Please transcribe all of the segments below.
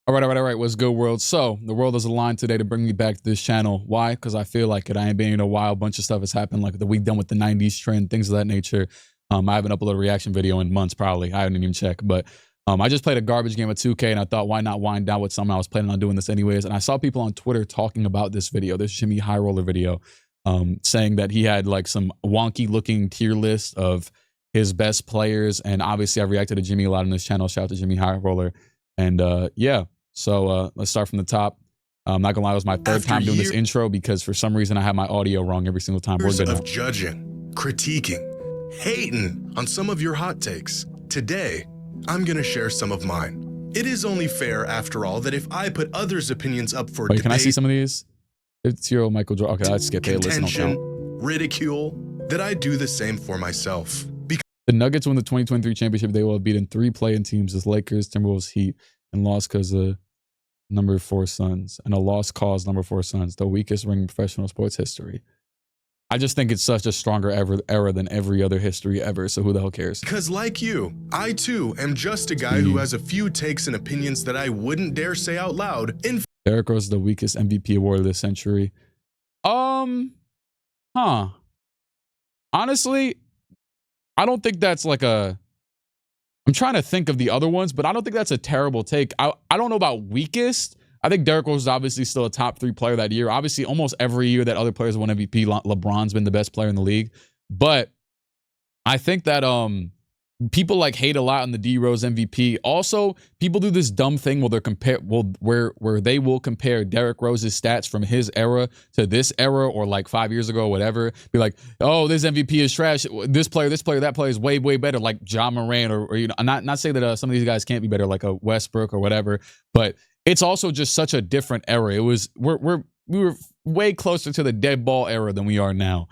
All right. What's good, world? So the world is aligned today to bring me back to this channel. Why? Because I feel like it. I ain't been in a while. A bunch of stuff has happened, like the week done with the 90s trend, things of that nature. I haven't uploaded a reaction video in months, probably. I haven't even checked. But I just played a garbage game of 2K, and I thought, why not wind down with something? I was planning on doing this anyways. And I saw people on Twitter talking about this video, this JxmyHighroller video, saying that he had like some wonky-looking tier list of his best players. And obviously, I reacted to Jimmy a lot on this channel. Shout out to JxmyHighroller. And yeah. So let's start from the top. I'm not gonna lie, it was my third time doing this intro because for some reason I have my audio wrong every single time. We're good of judging, critiquing, hating on some of your hot takes. Today, I'm gonna share some of mine. It is only fair, after all, that if I put others' opinions up for debate, can I see some of these? 50-year-old Michael Jordan. Okay, let's skip it. Contention, ridicule, that I do the same for myself. Because the Nuggets win the 2023 championship. They will have beaten 3 play-in teams as Lakers, Timberwolves, Heat, and lost because of number 4 Suns, and a lost cause number 4 Suns, the weakest ring in professional sports history. I just think it's such a stronger era than every other history ever, so who the hell cares? Because like you, I too am just a guy who has a few takes and opinions that I wouldn't dare say out loud. Derrick Rose is the weakest MVP award of the century. Honestly, I don't think that's like a... I'm trying to think of the other ones, but I don't think that's a terrible take. I don't know about weakest. I think Derrick Rose is obviously still a top 3 player that year. Obviously, almost every year that other players won MVP, LeBron's been the best player in the league. But I think that people like hate a lot on the D Rose MVP. Also, people do this dumb thing where they will compare Derrick Rose's stats from his era to this era or like 5 years ago or whatever. Be like, oh, this MVP is trash. This player, that player is way better. Like Ja Morant or you know, not saying that some of these guys can't be better, like a Westbrook or whatever. But it's also just such a different era. It was we were way closer to the dead ball era than we are now.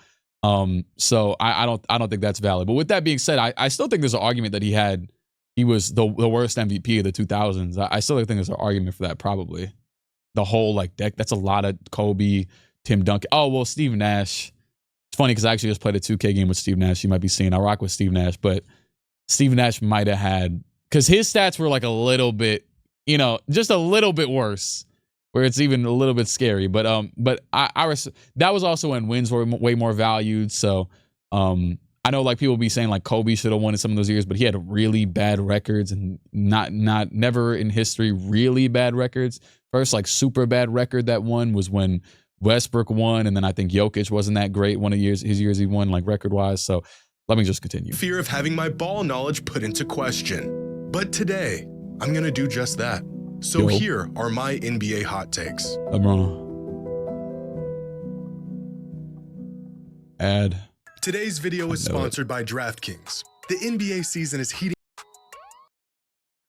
So I don't think that's valid. But with that being said, I still think there's an argument that he was the worst MVP of the 2000s. I still think there's an argument for that, probably. The whole like deck, that's a lot of Kobe, Tim Duncan. Oh, well, Steve Nash. It's funny because I actually just played a 2K game with Steve Nash. You might be seeing I rock with Steve Nash, but Steve Nash might have had, because his stats were like a little bit, you know, just a little bit worse, where it's even a little bit scary. But that was also when wins were way more valued. So I know like people be saying like Kobe should have won in some of those years, but he had really bad records and never in history really bad records. First like super bad record that won was when Westbrook won, and then I think Jokic wasn't that great one of his years he won like record wise. So let me just continue. Fear of having my ball knowledge put into question. But today, I'm gonna do just that. So here are my NBA hot takes. LeBron. Ad. Today's video is sponsored by DraftKings. The NBA season is heating.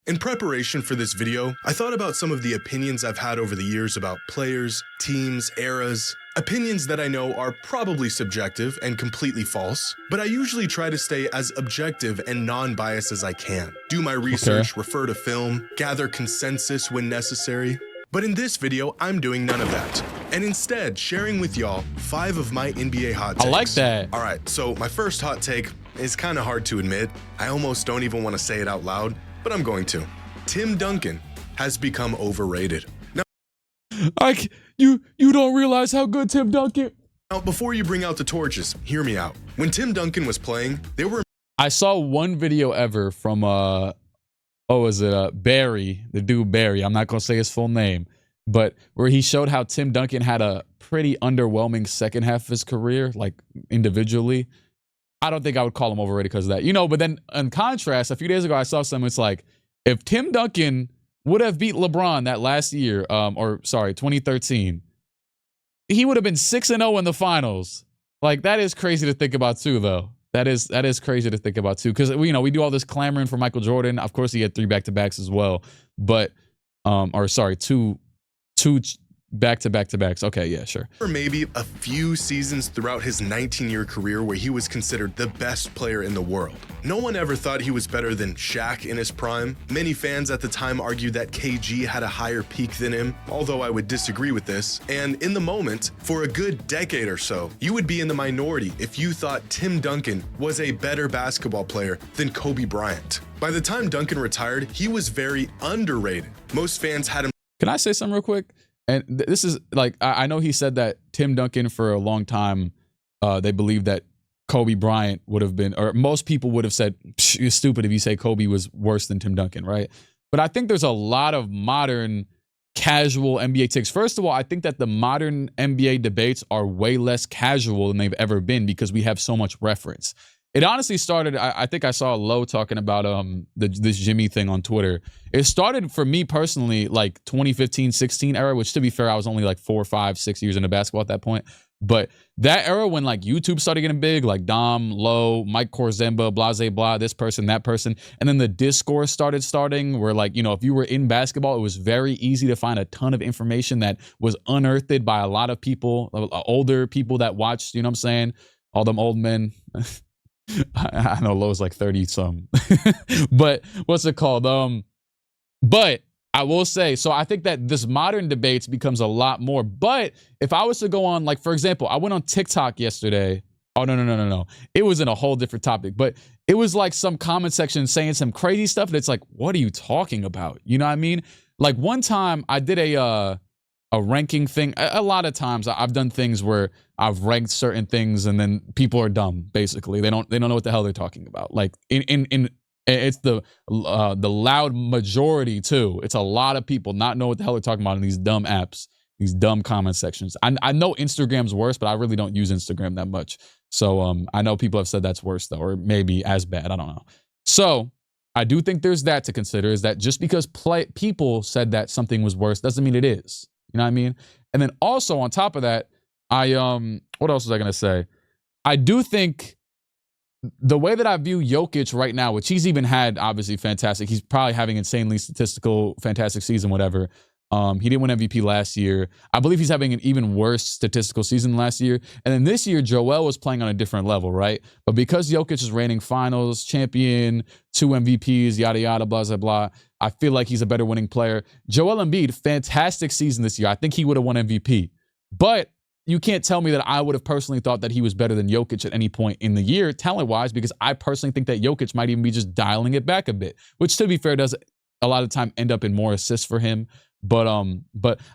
In preparation for this video, I thought about some of the opinions I've had over the years about players, teams, eras. Opinions that I know are probably subjective and completely false, but I usually try to stay as objective and non-biased as I can. Do my research, refer to film, gather consensus when necessary. But in this video, I'm doing none of that, and instead sharing with y'all 5 of my NBA hot takes. I like that. All right, so my first hot take is kind of hard to admit. I almost don't even want to say it out loud, but I'm going to. Tim Duncan has become overrated. You don't realize how good Tim Duncan. Now, before you bring out the torches, hear me out. When Tim Duncan was playing, I saw one video ever from Barry, the dude Barry. I'm not gonna say his full name, but where he showed how Tim Duncan had a pretty underwhelming second half of his career, like individually. I don't think I would call him overrated because of that, you know. But then, in contrast, a few days ago I saw something. It's like if Tim Duncan would have beat LeBron that last year, 2013, he would have been 6-0 in the finals. Like, that is crazy to think about too, though. That is crazy to think about too, because we do all this clamoring for Michael Jordan. Of course, he had 3 back-to-backs as well, but two back-to-backs. Okay, yeah, sure. Or maybe a few seasons throughout his 19-year career where he was considered the best player in the world. No one ever thought he was better than Shaq in his prime. Many fans at the time argued that KG had a higher peak than him, although I would disagree with this. And in the moment, for a good decade or so, you would be in the minority if you thought Tim Duncan was a better basketball player than Kobe Bryant. By the time Duncan retired, he was very underrated. Most fans had him Can I say something real quick? And this is like, I know he said that Tim Duncan for a long time, they believe that Kobe Bryant would have been, or most people would have said, you're stupid if you say Kobe was worse than Tim Duncan, right? But I think there's a lot of modern casual NBA takes. First of all, I think that the modern NBA debates are way less casual than they've ever been because we have so much reference. It honestly started, I think I saw Low talking about this Jimmy thing on Twitter. It started for me personally like 2015-16 era, which to be fair, I was only like 4, 5, 6 years into basketball at that point. But that era when like YouTube started getting big, like Dom, Low, Mike Korzemba, blase blah, this person, that person. And then the discourse starting where like, you know, if you were in basketball, it was very easy to find a ton of information that was unearthed by a lot of people, older people that watched, you know what I'm saying? All them old men. I know Low's like 30 some, but what's it called? But I will say, so I think that this modern debates becomes a lot more, but if I was to go on, like, for example, I went on TikTok yesterday. Oh, no. It was in a whole different topic, but it was like some comment section saying some crazy stuff. That's like, what are you talking about? You know what I mean? Like one time I did a ranking thing. A lot of times I've done things where I've ranked certain things and then people are dumb. Basically, they don't know what the hell they're talking about. Like it's the loud majority too. It's a lot of people not know what the hell they're talking about in these dumb apps, these dumb comment sections. I know Instagram's worse, but I really don't use Instagram that much. So I know people have said that's worse though, or maybe as bad. I don't know. So I do think there's that to consider, is that just because people said that something was worse doesn't mean it is. You know what I mean? And then also on top of that, what else was I going to say? I do think the way that I view Jokic right now, which he's even had obviously fantastic, he's probably having insanely statistical, fantastic season, whatever. He didn't win MVP last year. I believe he's having an even worse statistical season than last year. And then this year, Joel was playing on a different level, right? But because Jokic is reigning finals champion, 2 MVPs, yada, yada, blah, blah, blah, I feel like he's a better winning player. Joel Embiid, fantastic season this year. I think he would have won MVP. But you can't tell me that I would have personally thought that he was better than Jokic at any point in the year, talent-wise, because I personally think that Jokic might even be just dialing it back a bit, which, to be fair, does a lot of time end up in more assists for him. But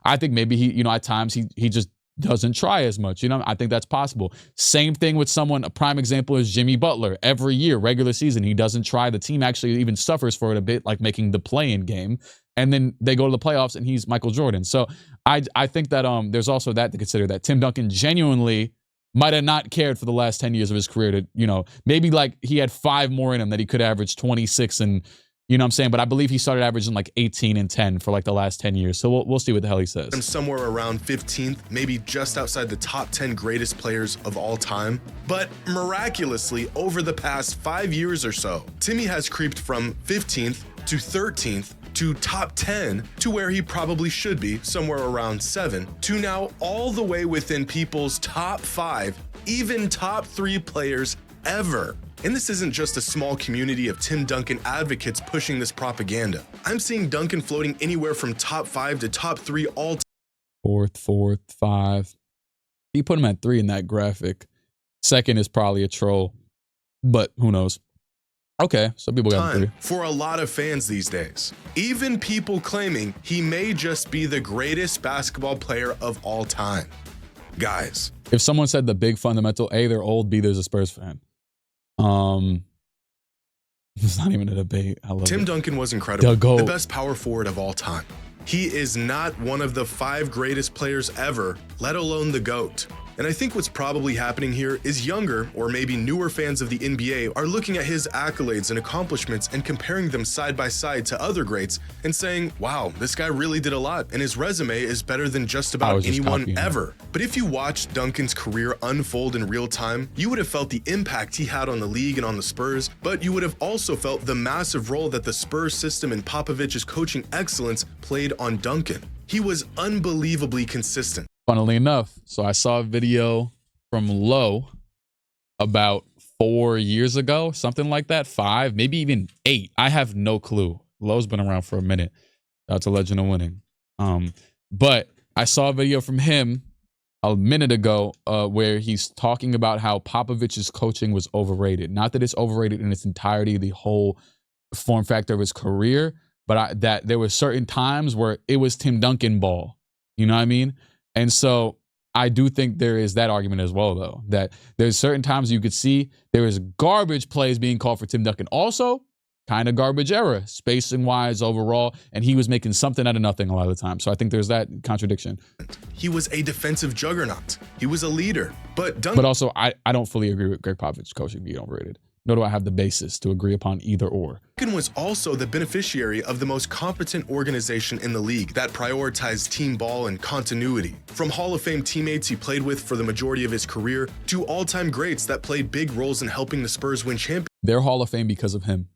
I think maybe he, you know, at times he just doesn't try as much. You know, I think that's possible. Same thing with someone, a prime example is Jimmy Butler. Every year, regular season, he doesn't try. The team actually even suffers for it a bit, like making the play-in game. And then they go to the playoffs and he's Michael Jordan. So I think that there's also that to consider, that Tim Duncan genuinely might have not cared for the last 10 years of his career to, you know, maybe like he had 5 more in him that he could average 26 and, you know what I'm saying? But I believe he started averaging like 18 and 10 for like the last 10 years. So we'll see what the hell he says. I'm somewhere around 15th, maybe just outside the top 10 greatest players of all time. But miraculously, over the past 5 years or so, Timmy has creeped from 15th to 13th to top 10 to where he probably should be, somewhere around 7, to now all the way within people's top 5, even top 3 players ever. And this isn't just a small community of Tim Duncan advocates pushing this propaganda. I'm seeing Duncan floating anywhere from top 5 to top 3 all time. Fourth, 5. You put him at 3 in that graphic. Second is probably a troll, but who knows? Okay, so people got 3. For a lot of fans these days. Even people claiming he may just be the greatest basketball player of all time. Guys. If someone said the big fundamental, A, they're old, B, there's a Spurs fan. It's not even a debate. I love Tim it. Duncan was incredible. The best power forward of all time. He is not one of the 5 greatest players ever, let alone the GOAT. And I think what's probably happening here is younger or maybe newer fans of the NBA are looking at his accolades and accomplishments and comparing them side by side to other greats and saying, wow, this guy really did a lot and his resume is better than just about anyone ever. But if you watched Duncan's career unfold in real time, you would have felt the impact he had on the league and on the Spurs, but you would have also felt the massive role that the Spurs system and Popovich's coaching excellence played on Duncan. He was unbelievably consistent. Funnily enough, so I saw a video from Low about 4 years ago, something like that, 5, maybe even 8. I have no clue. Low's been around for a minute. That's a legend of winning. But I saw a video from him a minute ago where he's talking about how Popovich's coaching was overrated. Not that it's overrated in its entirety, the whole form factor of his career, but that there were certain times where it was Tim Duncan ball. You know what I mean? And so I do think there is that argument as well, though, that there's certain times you could see there is garbage plays being called for Tim Duncan. Also, kind of garbage era, spacing wise overall, and he was making something out of nothing a lot of the time. So I think there's that contradiction. He was a defensive juggernaut. He was a leader. But Duncan. But also, I don't fully agree with Greg Popovich coaching being overrated. Nor do I have the basis to agree upon either or. Duncan was also the beneficiary of the most competent organization in the league that prioritized team ball and continuity. From Hall of Fame teammates he played with for the majority of his career to all-time greats that played big roles in helping the Spurs win championships. They're Hall of Fame because of him.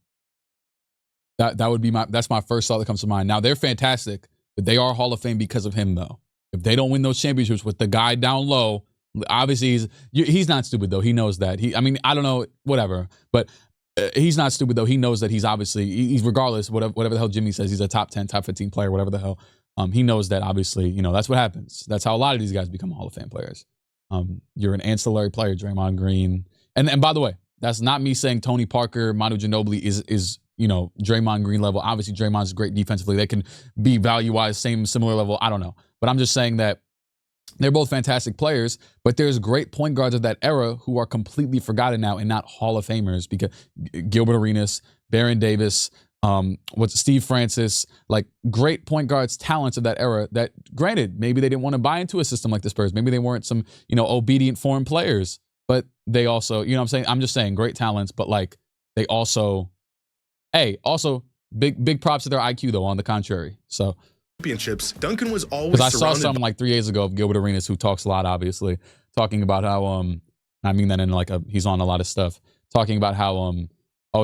That would be that's my first thought that comes to mind. Now, they're fantastic, but they are Hall of Fame because of him, though. If they don't win those championships with the guy down low, obviously he's not stupid, though. He knows that. I don't know, whatever. But he's not stupid, though. He knows that he's regardless, whatever the hell Jimmy says, he's a top 10, top 15 player, whatever the hell. He knows that, obviously, that's what happens. That's how a lot of these guys become Hall of Fame players. You're an ancillary player, Draymond Green. And by the way, that's not me saying Tony Parker, Manu Ginobili is Draymond Green level. Obviously, Draymond's great defensively. They can be value-wise, similar level. I don't know. But I'm just saying that they're both fantastic players, but there's great point guards of that era who are completely forgotten now and not Hall of Famers, because Gilbert Arenas, Baron Davis, Steve Francis, like great point guards, talents of that era that, granted, maybe they didn't want to buy into a system like the Spurs. Maybe they weren't some, obedient foreign players, but they also, what I'm saying? I'm just saying great talents, but like they also, big props to their IQ, though, on the contrary. So championships, Duncan was always because I saw something like 3 days ago of Gilbert Arenas, who talks a lot, obviously, talking about how I mean that in like he's on a lot of stuff, talking about how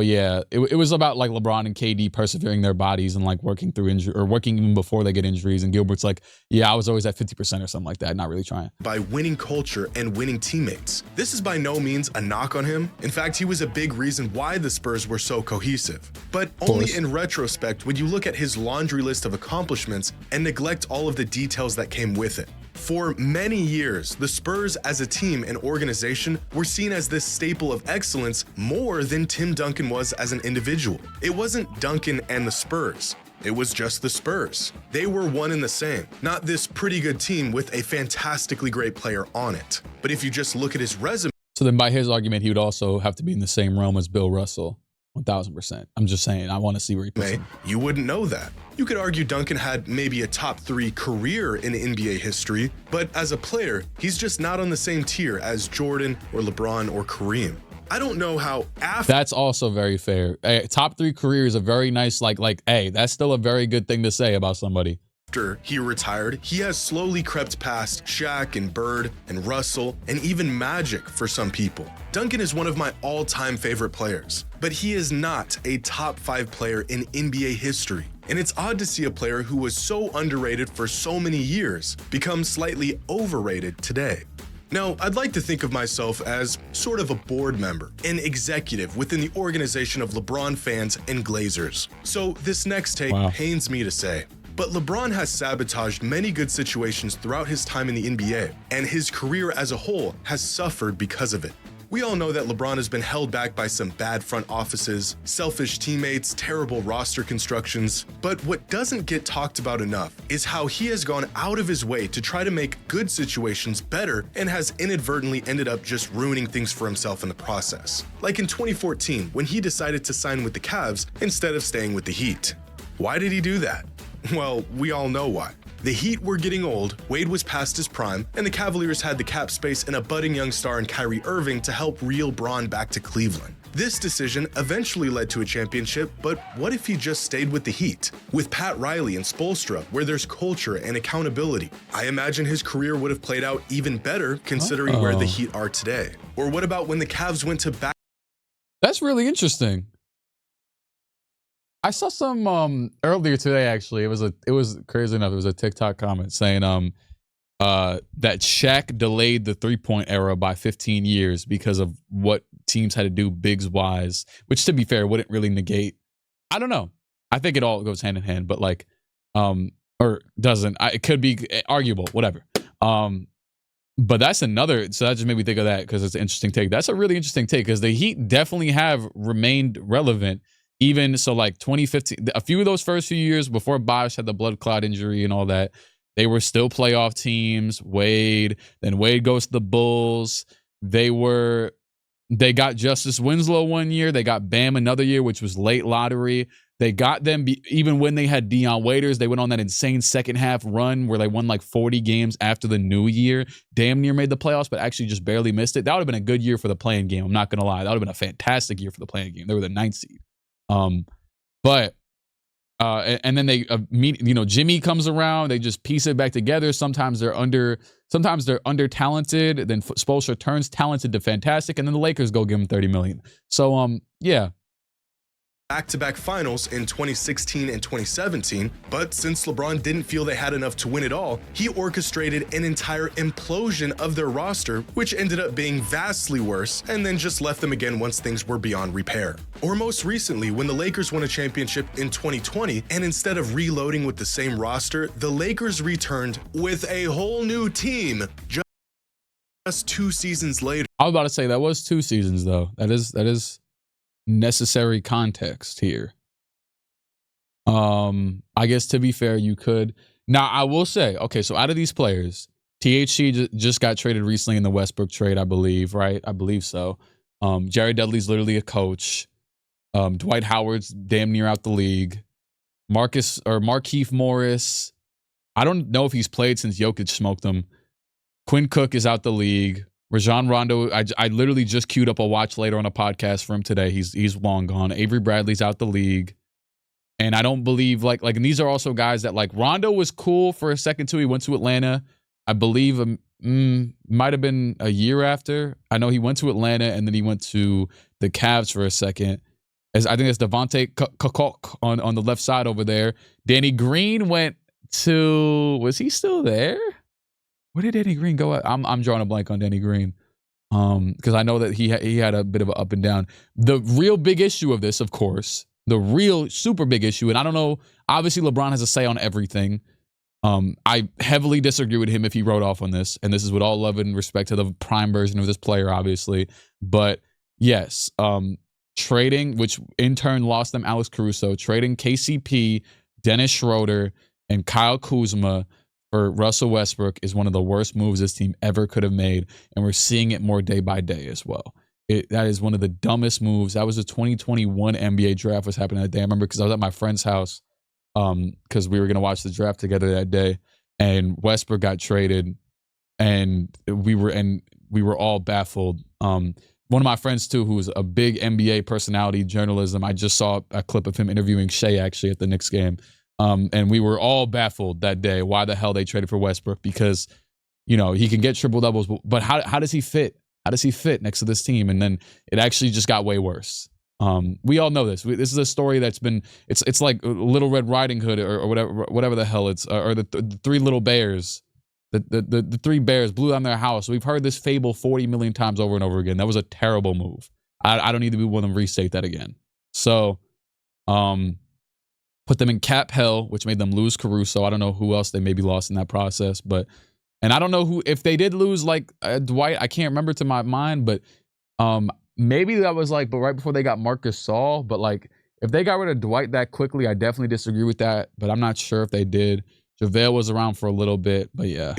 it was about like LeBron and KD persevering their bodies and like working through injury, or working even before they get injuries, and Gilbert's like, yeah, I was always at 50% or something like that, not really trying. By winning culture and winning teammates. This is by no means a knock on him. In fact, he was a big reason why the Spurs were so cohesive. But only in retrospect would you look at his laundry list of accomplishments and neglect all of the details that came with it. For many years, the Spurs as a team and organization were seen as this staple of excellence more than Tim Duncan was as an individual. It wasn't Duncan and the Spurs. It was just the Spurs. They were one and the same, not this pretty good team with a fantastically great player on it. But if you just look at his resume. So then by his argument, he would also have to be in the same realm as Bill Russell. 1,000%. I'm just saying, I want to see where he puts him. You wouldn't know that. You could argue Duncan had maybe a top 3 career in NBA history, but as a player, he's just not on the same tier as Jordan or LeBron or Kareem. I don't know how That's also very fair. Top 3 career is a very nice, that's still a very good thing to say about somebody. After he retired, he has slowly crept past Shaq and Bird and Russell and even Magic for some people. Duncan is one of my all-time favorite players, but he is not a top 5 player in NBA history. And it's odd to see a player who was so underrated for so many years become slightly overrated today. Now, I'd like to think of myself as sort of a board member, an executive within the organization of LeBron fans and Glazers. So this next take pains me to say, but LeBron has sabotaged many good situations throughout his time in the NBA, and his career as a whole has suffered because of it. We all know that LeBron has been held back by some bad front offices, selfish teammates, terrible roster constructions, but what doesn't get talked about enough is how he has gone out of his way to try to make good situations better and has inadvertently ended up just ruining things for himself in the process. Like in 2014, when he decided to sign with the Cavs instead of staying with the Heat. Why did he do that? Well, we all know why. The Heat were getting old, Wade was past his prime, and the Cavaliers had the cap space and a budding young star in Kyrie Irving to help reel Bron back to Cleveland. This decision eventually led to a championship, but what if he just stayed with the Heat? With Pat Riley and Spoelstra, where there's culture and accountability, I imagine his career would have played out even better considering where the Heat are today. Or what about when the Cavs went to back? That's really interesting. I saw some earlier today, actually. It was crazy enough. It was a TikTok comment saying that Shaq delayed the 3-point era by 15 years because of what teams had to do bigs wise, which, to be fair, wouldn't really negate. I don't know. I think it all goes hand in hand, but or doesn't. It could be arguable, whatever. But that's another. So that just made me think of that because it's an interesting take. That's a really interesting take because the Heat definitely have remained relevant even so, like 2015, a few of those first few years before Bosh had the blood clot injury and all that, they were still playoff teams. Then Wade goes to the Bulls. They got Justice Winslow one year. They got Bam another year, which was late lottery. They got them even when they had Dion Waiters. They went on that insane second half run where they won like 40 games after the new year. Damn near made the playoffs, but actually just barely missed it. That would have been a good year for the playing game. I'm not going to lie. That would have been a fantastic year for the playing game. They were the 9th seed. And then they Jimmy comes around. They just piece it back together. Sometimes they're under talented. Then Spoelstra turns talented to fantastic, and then the Lakers go give him $30 million. So yeah. Back-to-back finals in 2016 and 2017, but since LeBron didn't feel they had enough to win it all, he orchestrated an entire implosion of their roster, which ended up being vastly worse, and then just left them again once things were beyond repair. Or most recently, when the Lakers won a championship in 2020, and instead of reloading with the same roster, the Lakers returned with a whole new team just 2 seasons later. I was about to say that was 2 seasons though. That is necessary context here. I guess to be fair, you could. Now, I will say, okay, so out of these players, THC just got traded recently in the Westbrook trade, I believe, right? I believe so. Jared Dudley's literally a coach. Dwight Howard's damn near out the league. Markieff Morris, I don't know if he's played since Jokic smoked him. Quinn Cook is out the league. Rajon Rondo, I literally just queued up a watch later on a podcast for him today. He's long gone. Avery Bradley's out the league. And I don't believe and these are also guys that Rondo was cool for a second too. He went to Atlanta. I believe might have been a year after. I know he went to Atlanta and then he went to the Cavs for a second. As I think it's Devontae Kokok on the left side over there. Danny Green went to, was he still there? Where did Danny Green go? I'm drawing a blank on Danny Green because I know that he had a bit of an up and down. The real big issue of this, of course, the real super big issue, and I don't know, obviously LeBron has a say on everything. I heavily disagree with him if he wrote off on this, and this is with all love and respect to the prime version of this player, obviously. But yes, trading, which in turn lost them Alex Caruso, trading KCP, Dennis Schroeder, and Kyle Kuzma for Russell Westbrook is one of the worst moves this team ever could have made, and we're seeing it more day by day as well. That is one of the dumbest moves. That was the 2021 NBA draft was happening that day. I remember because I was at my friend's house because we were going to watch the draft together that day, and Westbrook got traded, and we were all baffled. One of my friends too, who's a big NBA personality, journalism, I just saw a clip of him interviewing Shea actually at the Knicks game. And we were all baffled that day why the hell they traded for Westbrook, because, he can get triple doubles, but how does he fit? How does he fit next to this team? And then it actually just got way worse. We all know this. This is a story that's been, it's like Little Red Riding Hood or whatever the hell it's, or the Three Little Bears. The 3 bears blew down their house. We've heard this fable 40 million times over and over again. That was a terrible move. I don't need to be one of them restate that again. So, put them in cap hell, which made them lose Caruso. I don't know who else they maybe lost in that process, and I don't know who, if they did lose Dwight, I can't remember to my mind, but maybe that was but right before they got Marcus Saul. But if they got rid of Dwight that quickly, I definitely disagree with that, but I'm not sure if they did. JaVale was around for a little bit, but yeah.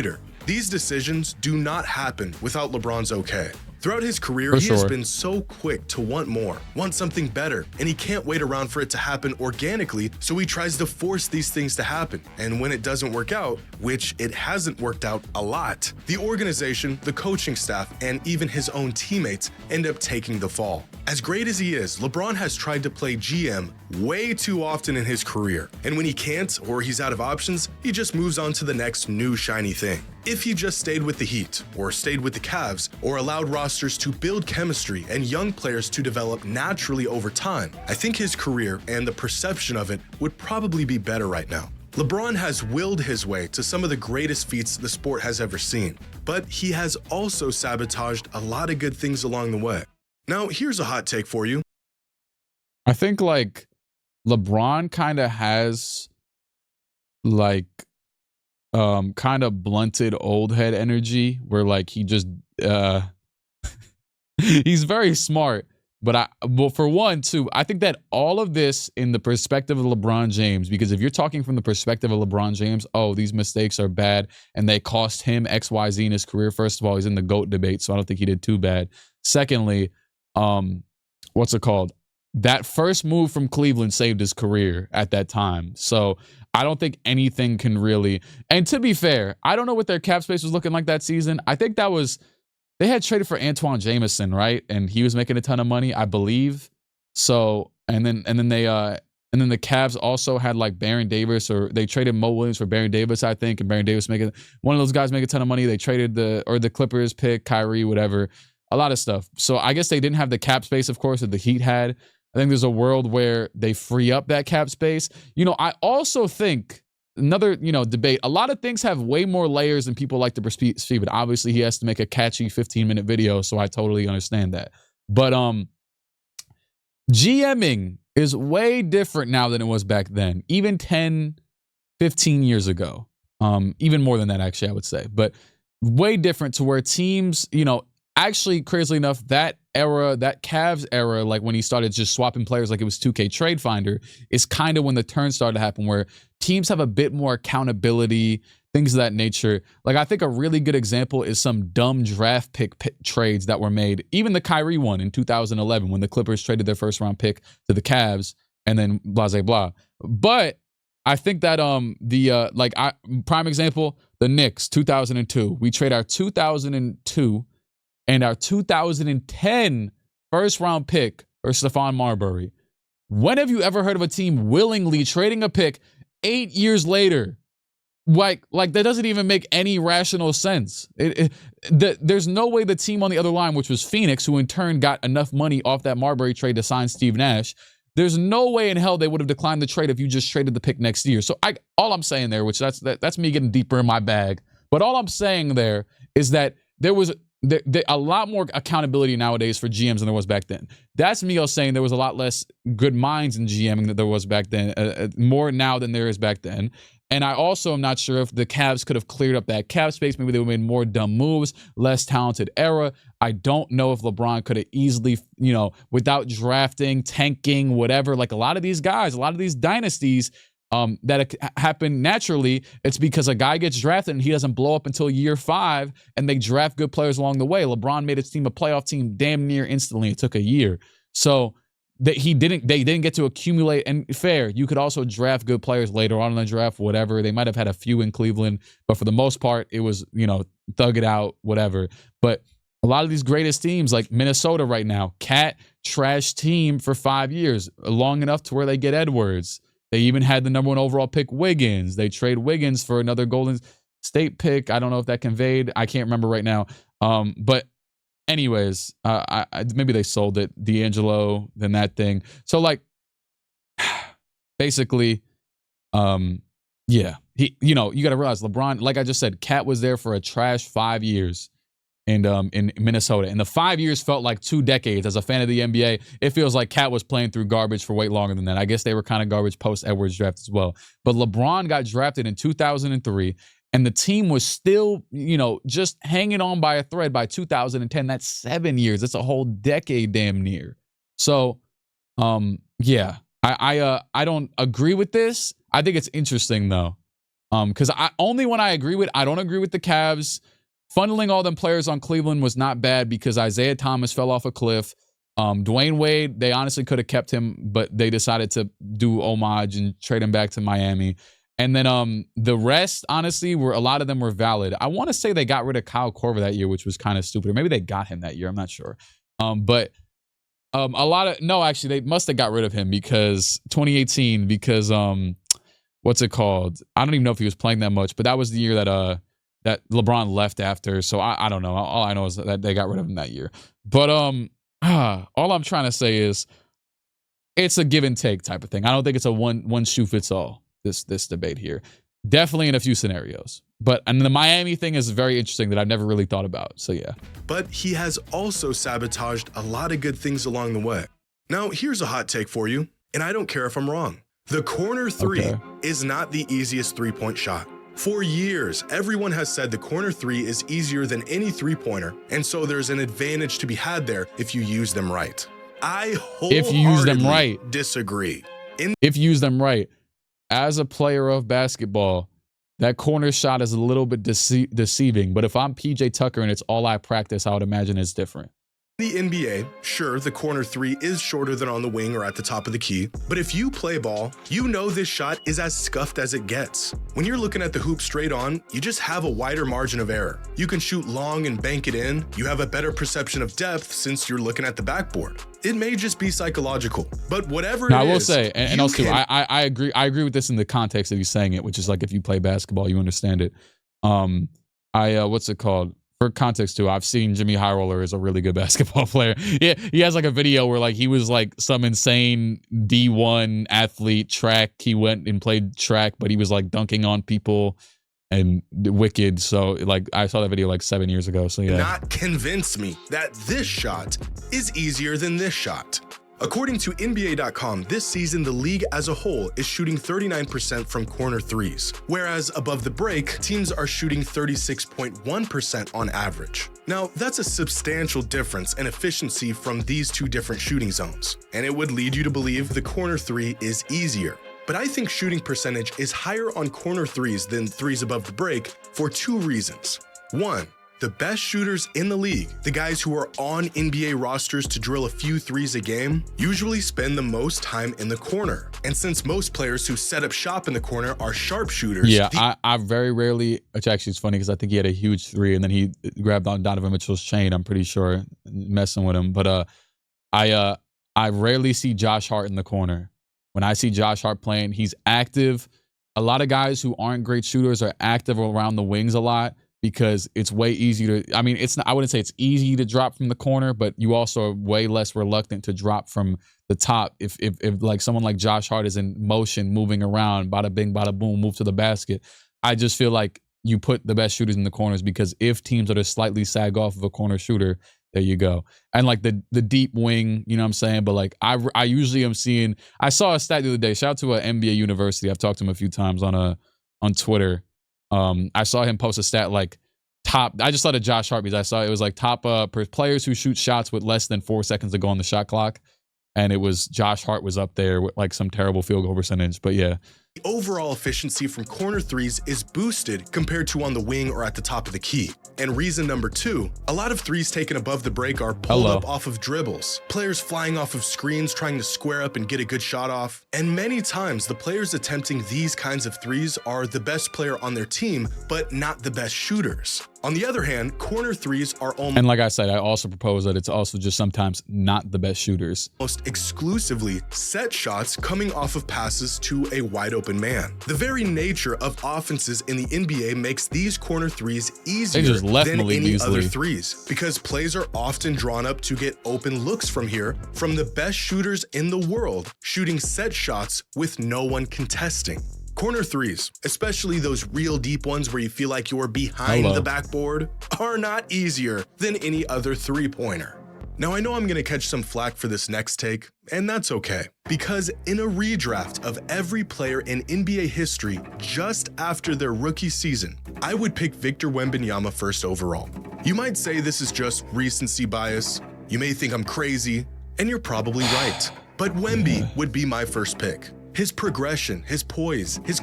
These decisions do not happen without LeBron's okay. Throughout his career, he has been so quick to want more, want something better, and he can't wait around for it to happen organically, so he tries to force these things to happen. And when it doesn't work out, which it hasn't worked out a lot, the organization, the coaching staff, and even his own teammates end up taking the fall. As great as he is, LeBron has tried to play GM way too often in his career, and when he can't or he's out of options, he just moves on to the next new shiny thing. If he just stayed with the Heat, or stayed with the Cavs, or allowed rosters to build chemistry and young players to develop naturally over time, I think his career and the perception of it would probably be better right now. LeBron has willed his way to some of the greatest feats the sport has ever seen, but he has also sabotaged a lot of good things along the way. Now, here's a hot take for you. I think LeBron kind of has kind of blunted old head energy where he just he's very smart, But well, for one, too, I think that all of this in the perspective of LeBron James, because if you're talking from the perspective of LeBron James, oh, these mistakes are bad and they cost him X, Y, Z in his career. First of all, he's in the GOAT debate, so I don't think he did too bad. Secondly, what's it called? That first move from Cleveland saved his career at that time. So I don't think anything can really. And to be fair, I don't know what their cap space was looking like that season. I think that was. They had traded for Antoine Jameson, right? And he was making a ton of money, I believe. So, and then the Cavs also had like Baron Davis, or they traded Mo Williams for Baron Davis, I think, and Baron Davis making one of those guys make a ton of money. They traded the Clippers pick, Kyrie, whatever, a lot of stuff. So I guess they didn't have the cap space, of course, that the Heat had. I think there's a world where they free up that cap space. I also think another, debate. A lot of things have way more layers than people like to perceive, but obviously he has to make a catchy 15-minute video, so I totally understand that. But GMing is way different now than it was back then, even 10, 15 years ago. Even more than that, actually, I would say. But way different to where teams, actually, crazily enough, that era, that Cavs era, like when he started just swapping players like it was 2K Trade Finder, is kind of when the turn started to happen, where teams have a bit more accountability, things of that nature. Like, I think a really good example is some dumb draft pick trades that were made. Even the Kyrie one in 2011, when the Clippers traded their first round pick to the Cavs, and then blah, blah, blah. But I think that prime example, the Knicks, 2002. We trade our 2002 and our 2010 first-round pick for Stephon Marbury. When have you ever heard of a team willingly trading a pick 8 years later? Like that doesn't even make any rational sense. There's no way the team on the other line, which was Phoenix, who in turn got enough money off that Marbury trade to sign Steve Nash, there's no way in hell they would have declined the trade if you just traded the pick next year. So all I'm saying there, which that's me getting deeper in my bag, but all I'm saying there is that there was a lot more accountability nowadays for GMs than there was back then. That's me saying there was a lot less good minds in GMing than there was back then, more now than there is back then. And I also am not sure if the Cavs could have cleared up that cap space. Maybe they would have made more dumb moves, less talented era. I don't know if LeBron could have easily, without drafting, tanking, whatever, like a lot of these guys, a lot of these dynasties, that happen naturally. It's because a guy gets drafted and he doesn't blow up until year 5, and they draft good players along the way. LeBron made his team a playoff team damn near instantly. It took a year. So they didn't get to accumulate. And fair, you could also draft good players later on in the draft, whatever. They might have had a few in Cleveland, but for the most part, it was, thug it out, whatever. But a lot of these greatest teams, like Minnesota right now, trash team for 5 years, long enough to where they get Edwards. They even had the number 1 overall pick, Wiggins. They trade Wiggins for another Golden State pick. I don't know if that conveyed. I can't remember right now. But anyways, maybe they sold it. D'Angelo, then that thing. So like, basically, yeah. You got to realize LeBron, like I just said, Cat was there for a trash 5 years. And in Minnesota. And the 5 years felt like 2 decades. As a fan of the NBA, it feels like Cat was playing through garbage for way longer than that. I guess they were kind of garbage post-Edwards draft as well. But LeBron got drafted in 2003, and the team was still, just hanging on by a thread by 2010. That's 7 years. That's a whole decade damn near. So, yeah. I don't agree with this. I think it's interesting, though. Because I don't agree with the Cavs. Funneling all them players on Cleveland was not bad because Isaiah Thomas fell off a cliff. Dwayne Wade, they honestly could have kept him, but they decided to do homage and trade him back to Miami. And then the rest, honestly, a lot of them were valid. I want to say they got rid of Kyle Korver that year, which was kind of stupid. Or maybe they got him that year. I'm not sure. But they must have got rid of him because 2018, because what's it called? I don't even know if he was playing that much, but that was the year that LeBron left after. So I don't know. All I know is that they got rid of him that year. But all I'm trying to say is it's a give and take type of thing. I don't think it's a one shoe fits all, this debate here. Definitely in a few scenarios. And the Miami thing is very interesting that I've never really thought about. So yeah. But he has also sabotaged a lot of good things along the way. Now, here's a hot take for you, and I don't care if I'm wrong. The corner 3 is not the easiest three-point shot. For years, everyone has said the corner 3 is easier than any three-pointer, and so there's an advantage to be had there if you use them right. I if you use them right. disagree. If you use them right. As a player of basketball, that corner shot is a little bit deceiving. But if I'm PJ Tucker and it's all I practice, I would imagine it's different. The NBA, sure, the corner three is shorter than on the wing or at the top of the key, but if you play ball, you know this shot is as scuffed as it gets. When you're looking at the hoop straight on, you just have a wider margin of error. You can shoot long and bank it in. You have a better perception of depth since you're looking at the backboard. It may just be psychological, but whatever now, it is. I will say, and also I agree. I agree with this in the context of you saying it, which is like if you play basketball, you understand it. What's it called? For context too, I've seen JxmyHighroller's a really good basketball player. Yeah, he has like a video where like he was like some insane D1 athlete, track. He went and played track, but he was like dunking on people and wicked. So like I saw that video like 7 years ago. So yeah. Not convince me that this shot is easier than this shot. According to NBA.com, this season the league as a whole is shooting 39% from corner threes, whereas above the break, teams are shooting 36.1% on average. Now, that's a substantial difference in efficiency from these two different shooting zones, and it would lead you to believe the corner three is easier. But I think shooting percentage is higher on corner threes than threes above the break for two reasons. One, the best shooters in the league, the guys who are on NBA rosters to drill a few threes a game, usually spend the most time in the corner. And since most players who set up shop in the corner are sharpshooters, yeah, I very rarely, which actually is funny because I think he had a huge three and then he grabbed on Donovan Mitchell's chain, I'm pretty sure, messing with him. But I rarely see Josh Hart in the corner. When I see Josh Hart playing, he's active. A lot of guys who aren't great shooters are active around the wings a lot, because it's way easier to, I mean, it's not, I wouldn't say it's easy to drop from the corner, but you also are way less reluctant to drop from the top. If like someone like Josh Hart is in motion, moving around, bada bing, bada boom, move to the basket. I just feel like you put the best shooters in the corners, because if teams are to slightly sag off of a corner shooter, there you go. And like the deep wing, you know what I'm saying? But like I usually am seeing, I saw a stat the other day, shout out to an NBA University. I've talked to him a few times on Twitter. I saw him post a stat like top. I just saw the Josh Hart because I saw it was like top players who shoot shots with less than 4 seconds to go on the shot clock, and it was Josh Hart was up there with like some terrible field goal percentage. But yeah, the overall efficiency from corner threes is boosted compared to on the wing or at the top of the key. And reason number two, a lot of threes taken above the break are pulled up off of dribbles, players flying off of screens trying to square up and get a good shot off. And many times the players attempting these kinds of threes are the best player on their team, but not the best shooters. On the other hand, corner threes are almost, and like I said, I also propose that it's also just sometimes not the best shooters. Almost exclusively set shots coming off of passes to a wide open man. The very nature of offenses in the NBA makes these corner threes easier than any other threes, because plays are often drawn up to get open looks from here from the best shooters in the world, shooting set shots with no one contesting. Corner threes, especially those real deep ones where you feel like you're behind the backboard, are not easier than any other three-pointer. Now, I know I'm going to catch some flack for this next take, and that's okay, because in a redraft of every player in NBA history just after their rookie season, I would pick Victor Wembanyama first overall. You might say this is just recency bias, you may think I'm crazy, and you're probably right, but Wemby would be my first pick. His progression, his poise, his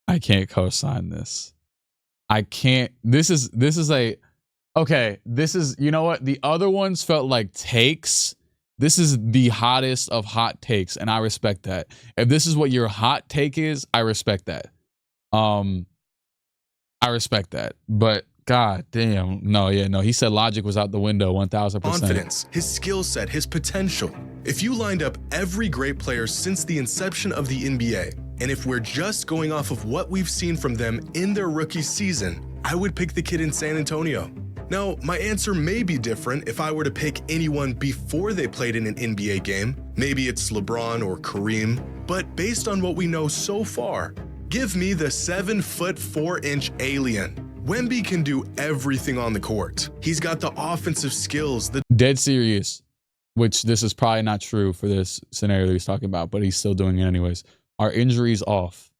I can't co-sign this. I can't. This is okay. This is, you know what? The other ones felt like takes. This is the hottest of hot takes, and I respect that. If this is what your hot take is, I respect that. I respect that. But God damn, no. He said logic was out the window, 1000%. Confidence, his skill set, his potential. If you lined up every great player since the inception of the NBA, and if we're just going off of what we've seen from them in their rookie season, I would pick the kid in San Antonio. Now, my answer may be different if I were to pick anyone before they played in an NBA game. Maybe it's LeBron or Kareem, but based on what we know so far, give me the 7'4" alien. Wemby can do everything on the court. He's got the offensive skills. Dead serious, which this is probably not true for this scenario that he's talking about, but he's still doing it anyways. Are injuries off?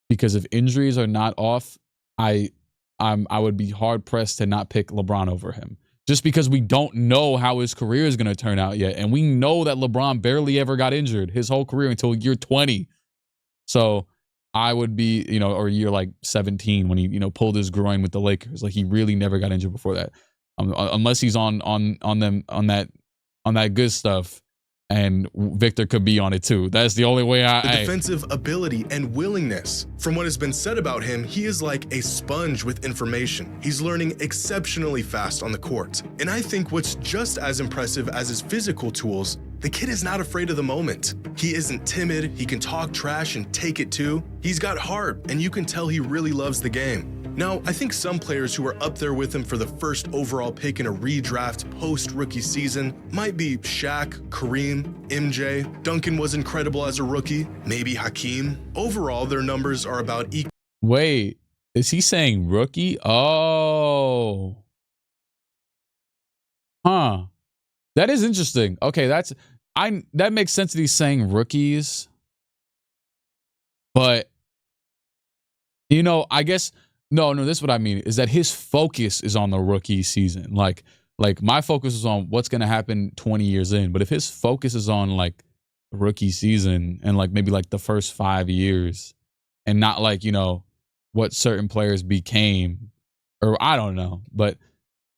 Because if injuries are not off, I would be hard pressed to not pick LeBron over him. just because we don't know how his career is going to turn out yet. And we know that LeBron barely ever got injured his whole career until year 20. So I would be, or year like 17 when he, pulled his groin with the Lakers. Like he really never got injured before that. Unless he's on that good stuff. And Victor could be on it too. That's the only way The defensive ability and willingness. From what has been said about him, he is like a sponge with information. He's learning exceptionally fast on the court. And I think what's just as impressive as his physical tools, the kid is not afraid of the moment. He isn't timid, he can talk trash and take it too. He's got heart, and you can tell he really loves the game. Now, I think some players who are up there with him for the first overall pick in a redraft post-rookie season might be Shaq, Kareem, MJ. Duncan was incredible as a rookie, maybe Hakeem. Overall, their numbers are about equal. Wait, is he saying rookie? Oh. Huh. That is interesting. Okay, that makes sense that he's saying rookies. But, I guess... No, this is what I mean, is that his focus is on the rookie season. Like my focus is on what's going to happen 20 years in. But if his focus is on like rookie season and like maybe like the first 5 years and not like, what certain players became, or I don't know. But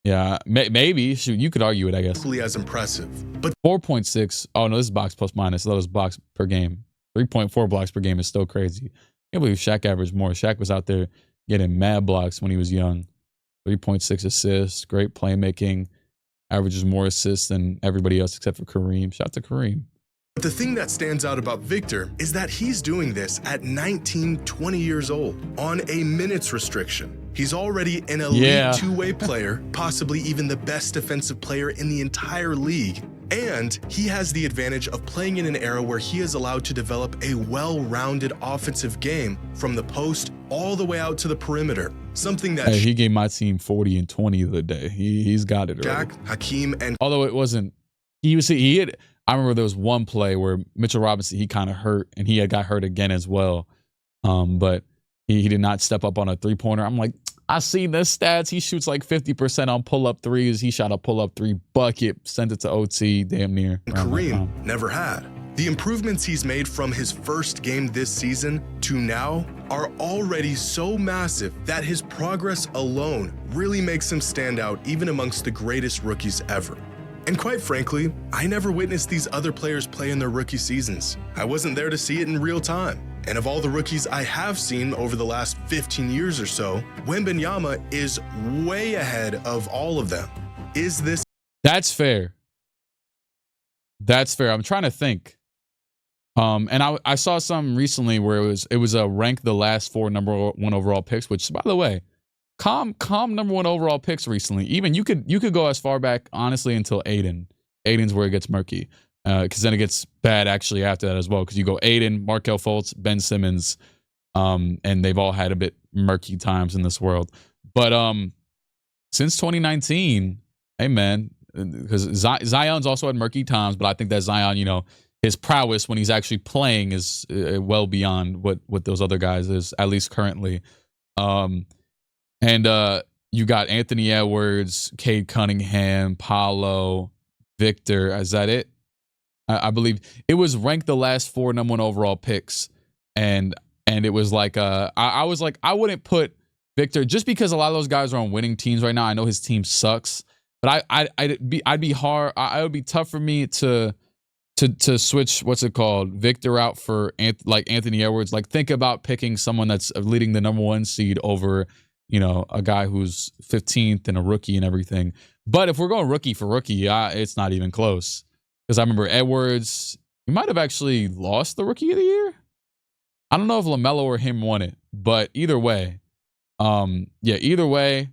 yeah, maybe you could argue it, I guess. As impressive. But 4.6. Oh, no, this is box plus minus. That was blocks per game. 3.4 blocks per game is still crazy. I can't believe Shaq averaged more. Shaq was out there getting mad blocks when he was young. 3.6 assists, great playmaking, averages more assists than everybody else except for Kareem. Shout out to Kareem. But the thing that stands out about Victor is that he's doing this at 19, 20 years old on a minutes restriction. He's already an elite two-way player, possibly even the best defensive player in the entire league. And he has the advantage of playing in an era where he is allowed to develop a well-rounded offensive game from the post all the way out to the perimeter. Something that he gave my team 40 and 20 the other day. He's got it. Shaq, Hakeem, and although it wasn't, he had. I remember there was one play where Mitchell Robinson, he kind of hurt, and he had got hurt again as well. But he did not step up on a three-pointer. I'm like, I seen the stats. He shoots like 50% on pull-up threes. He shot a pull-up three bucket, sent it to OT, damn near. Kareem never had. The improvements he's made from his first game this season to now are already so massive that his progress alone really makes him stand out even amongst the greatest rookies ever. And quite frankly, I never witnessed these other players play in their rookie seasons. I wasn't there to see it in real time. And of all the rookies I have seen over the last 15 years or so, Wembanyama is way ahead of all of them. Is this? That's fair. That's fair. I'm trying to think. And I saw some recently where it was a rank the last 4 number 1 overall picks, which, by the way, calm number 1 overall picks recently. Even you could go as far back, honestly, until Aiden. Aiden's where it gets murky. Because then it gets bad actually after that as well. Because you go Aiden, Markelle Fultz, Ben Simmons, and they've all had a bit murky times in this world. But since 2019, hey man, because Zion's also had murky times, but I think that Zion, his prowess when he's actually playing is well beyond what those other guys is, at least currently. And you got Anthony Edwards, Cade Cunningham, Paolo, Victor. Is that it? I believe it was ranked the last 4 number 1 overall picks, and it was like I was like, I wouldn't put Victor just because a lot of those guys are on winning teams right now. I know his team sucks, but it would be tough for me to switch Victor out for Anthony Edwards. Like, think about picking someone that's leading the number 1 seed over a guy who's 15th and a rookie and everything. But if we're going rookie for rookie, it's not even close. Because I remember Edwards, he might have actually lost the Rookie of the Year. I don't know if LaMelo or him won it, but either way, either way,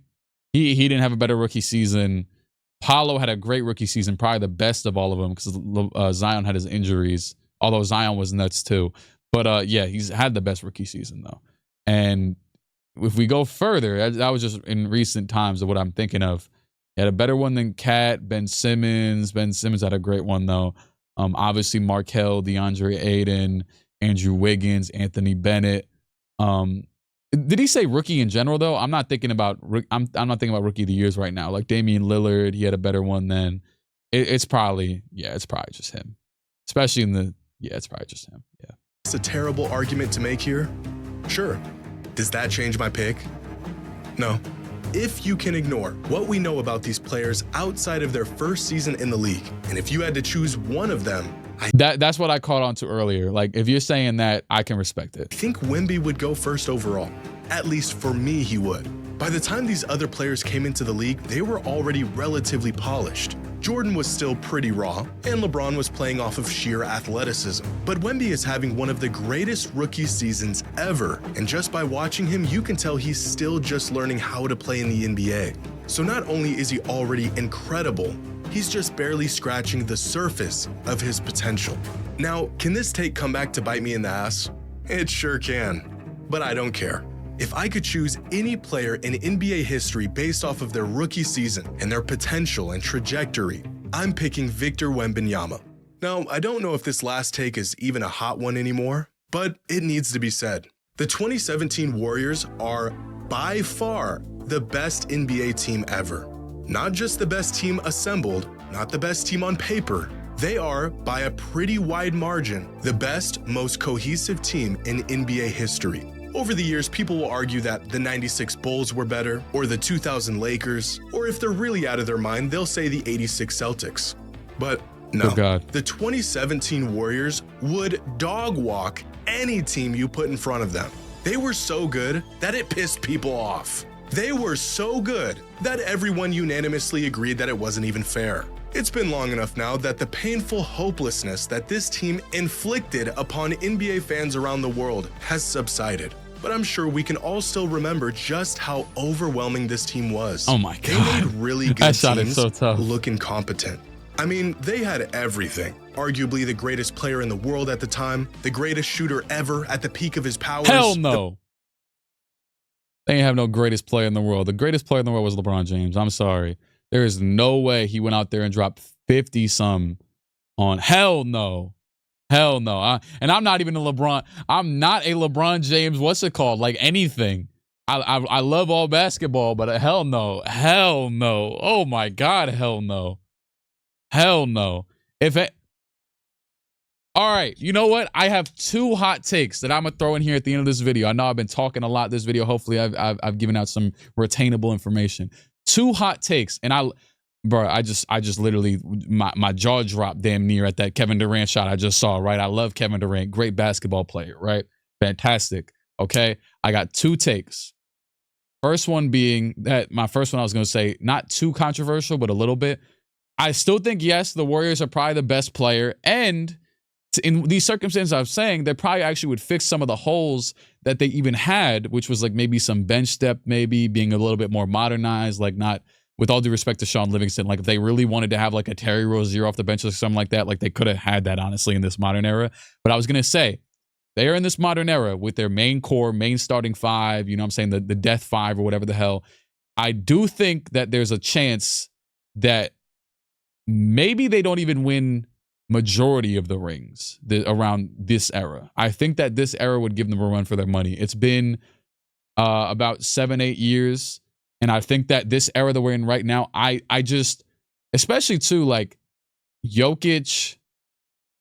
he didn't have a better rookie season. Paolo had a great rookie season, probably the best of all of them, because Zion had his injuries, although Zion was nuts too. But he's had the best rookie season though. And if we go further, that was just in recent times of what I'm thinking of. He had a better one than Cat, Ben Simmons. Ben Simmons had a great one, though. Obviously, Markelle, DeAndre Ayton, Andrew Wiggins, Anthony Bennett. Did he say rookie in general though? I'm not thinking about I'm not thinking about rookie of the years right now. Like Damian Lillard, he had a better one then. It's probably just him. Especially it's probably just him. Yeah. It's a terrible argument to make here. Sure. Does that change my pick? No. If you can ignore what we know about these players outside of their first season in the league, and if you had to choose one of them, that's what I caught on to earlier. Like, if you're saying that, I can respect it. I think Wemby would go first overall. At least for me, he would. By the time these other players came into the league, they were already relatively polished. Jordan was still pretty raw, and LeBron was playing off of sheer athleticism. But Wemby is having one of the greatest rookie seasons ever, and just by watching him, you can tell he's still just learning how to play in the NBA. So not only is he already incredible, he's just barely scratching the surface of his potential. Now, can this take come back to bite me in the ass? It sure can, but I don't care. If I could choose any player in NBA history based off of their rookie season and their potential and trajectory, I'm picking Victor Wembanyama. Now, I don't know if this last take is even a hot one anymore, but it needs to be said. The 2017 Warriors are by far the best NBA team ever. Not just the best team assembled, not the best team on paper. They are, by a pretty wide margin, the best, most cohesive team in NBA history. Over the years, people will argue that the 96 Bulls were better, or the 2000 Lakers, or if they're really out of their mind, they'll say the 86 Celtics. But no, the 2017 Warriors would dog walk any team you put in front of them. They were so good that it pissed people off. They were so good that everyone unanimously agreed that it wasn't even fair. It's been long enough now that the painful hopelessness that this team inflicted upon NBA fans around the world has subsided. But I'm sure we can all still remember just how overwhelming this team was. Oh my God. They made really good teams so tough. Look incompetent. I mean, they had everything. Arguably the greatest player in the world at the time, the greatest shooter ever at the peak of his powers. Hell no. They ain't have no greatest player in the world. The greatest player in the world was LeBron James. I'm sorry. There is no way he went out there and dropped 50-some on. Hell no. Hell no. And I'm not even a LeBron. I'm not a LeBron James. What's it called? Like anything. I love all basketball, but hell no. Hell no. Oh my God. Hell no. Hell no. All right. You know what? I have two hot takes that I'm going to throw in here at the end of this video. I know I've been talking a lot this video. Hopefully I've given out some retainable information. Two hot takes. And bro, I just literally, my jaw dropped damn near at that Kevin Durant shot I just saw, right? I love Kevin Durant. Great basketball player, right? Fantastic. Okay. I got two takes. First one being that my first one I was going to say, not too controversial, but a little bit. I still think, yes, the Warriors are probably the best player. And in these circumstances I'm saying, they probably actually would fix some of the holes that they even had, which was like maybe some bench depth, maybe being a little bit more modernized, like not, with all due respect to Sean Livingston, like if they really wanted to have like a Terry Rozier off the bench or something like that, like they could have had that honestly in this modern era. But I was going to say, they are in this modern era with their main core, main starting five, you know what I'm saying, the death five or whatever the hell. I do think that there's a chance that maybe they don't even win majority of the rings around this era. I think that this era would give them a run for their money. It's been about 7-8 years. And I think that this era that we're in right now, I just, especially too, like Jokic,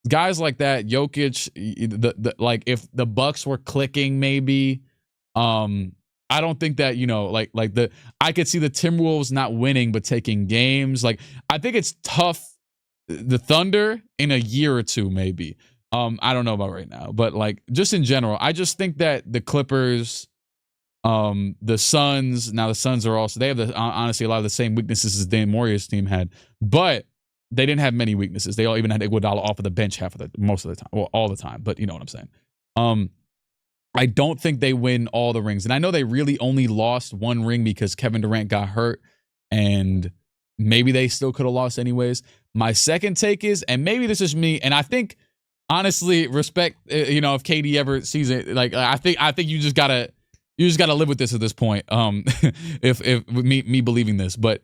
guys like that, Jokic, like if the Bucks were clicking, maybe, I don't think that, you know, I could see the Timberwolves not winning, but taking games. Like, I think it's tough. The Thunder in a year or two, maybe. I don't know about right now, but like just in general, I just think that the Clippers, the Suns, now the Suns are also, they have honestly a lot of the same weaknesses as Dan Warriors team had, but they didn't have many weaknesses. They all even had Iguodala off of the bench most of the time, well, all the time, but you know what I'm saying. I don't think they win all the rings, and I know they really only lost one ring because Kevin Durant got hurt, and maybe they still could have lost anyways. My second take is, and maybe this is me, and I think honestly, respect, you know, if KD ever sees it, like I think you just gotta live with this at this point. If me believing this, but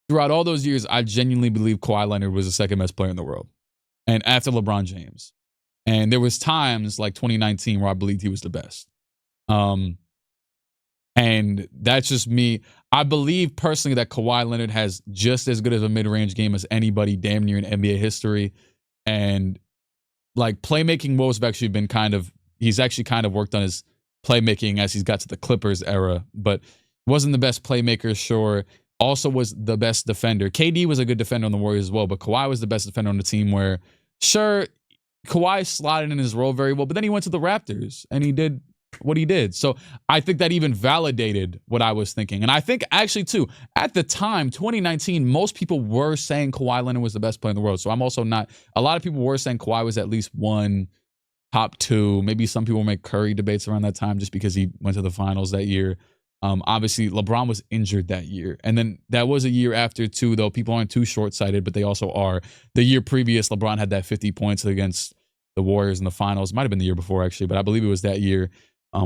throughout all those years, I genuinely believe Kawhi Leonard was the second best player in the world, and after LeBron James. And there was times like 2019 where I believed he was the best. And that's just me. I believe personally that Kawhi Leonard has just as good of a mid-range game as anybody damn near in NBA history. And like playmaking woes have actually been he's actually kind of worked on his playmaking as he's got to the Clippers era, but wasn't the best playmaker, sure. Also was the best defender. KD was a good defender on the Warriors as well, but Kawhi was the best defender on the team where, sure, Kawhi slotted in his role very well, but then he went to the Raptors and he did what he did. So I think that even validated what I was thinking. And I think actually too, at the time, 2019, most people were saying Kawhi Leonard was the best player in the world. So I'm also not, a lot of people were saying Kawhi was at least one, top two. Maybe some people make Curry debates around that time just because he went to the finals that year. Obviously, LeBron was injured that year. And then that was a year after too, though people aren't too short-sighted, but they also are. The year previous, LeBron had that 50 points against the Warriors in the finals. Might have been the year before, actually, but I believe it was that year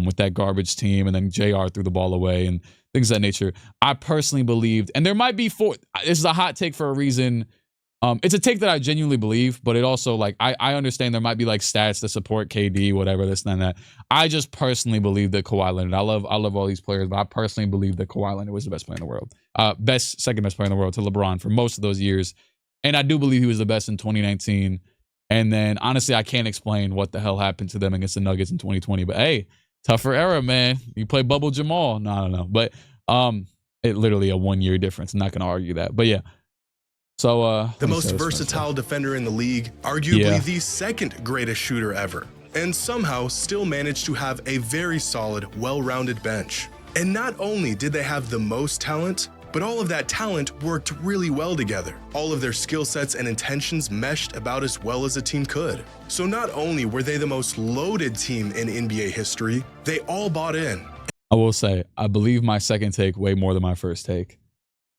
with that garbage team. And then JR threw the ball away and things of that nature. I personally believed, and there might be this is a hot take for a reason. It's a take that I genuinely believe, but it also, like, I understand there might be like stats that support KD, whatever, this and that. I just personally believe that Kawhi Leonard, I love all these players, but I personally believe that Kawhi Leonard was the best player in the world. Second best player in the world to LeBron for most of those years. And I do believe he was the best in 2019. And then, honestly, I can't explain what the hell happened to them against the Nuggets in 2020. But hey, tougher era, man. You play Bubble Jamal. No, I don't know. But it literally a 1 year difference. I'm not going to argue that. But yeah. So the most versatile defender in the league, arguably the second greatest shooter ever, and somehow still managed to have a very solid, well-rounded bench. And not only did they have the most talent, but all of that talent worked really well together. All of their skill sets and intentions meshed about as well as a team could. So not only were they the most loaded team in NBA history, they all bought in. I will say, I believe my second take way more than my first take.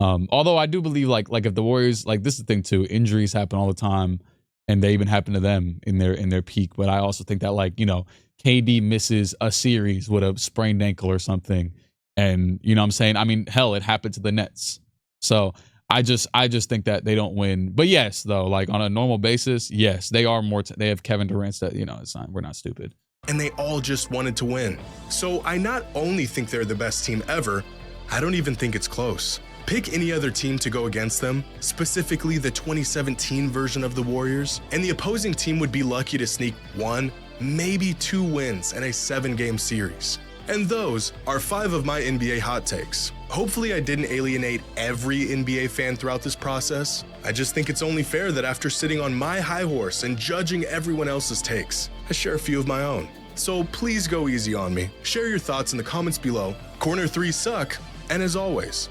Although I do believe like if the Warriors, like, this is the thing too, injuries happen all the time and they even happen to them in their peak. But I also think that, like, you know, KD misses a series with a sprained ankle or something. And, you know what I'm saying? I mean, hell, it happened to the Nets. So I just think that they don't win. But yes, though, like on a normal basis, yes, they are more, they have Kevin Durant that, you know, we're not stupid. And they all just wanted to win. So I not only think they're the best team ever, I don't even think it's close. Pick any other team to go against them, specifically the 2017 version of the Warriors, and the opposing team would be lucky to sneak 1, maybe 2 wins in a 7-game series. And those are 5 of my NBA hot takes. Hopefully I didn't alienate every NBA fan throughout this process. I just think it's only fair that after sitting on my high horse and judging everyone else's takes, I share a few of my own. So please go easy on me. Share your thoughts in the comments below. Corner 3 suck, and as always,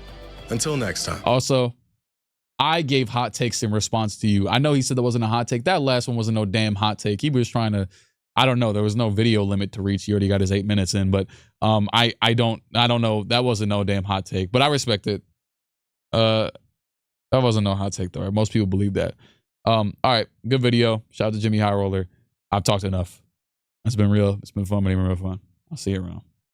until next time. Also, I gave hot takes in response to you. I know he said that wasn't a hot take. That last one wasn't no damn hot take. He was trying to, I don't know. There was no video limit to reach. He already got his 8 minutes in, but I don't know. That wasn't no damn hot take, but I respect it. That wasn't no hot take though. Most people believe that. All right. Good video. Shout out to JxmyHighroller's. I've talked enough. It's been real. It's been fun. It's been real fun. I'll see you around.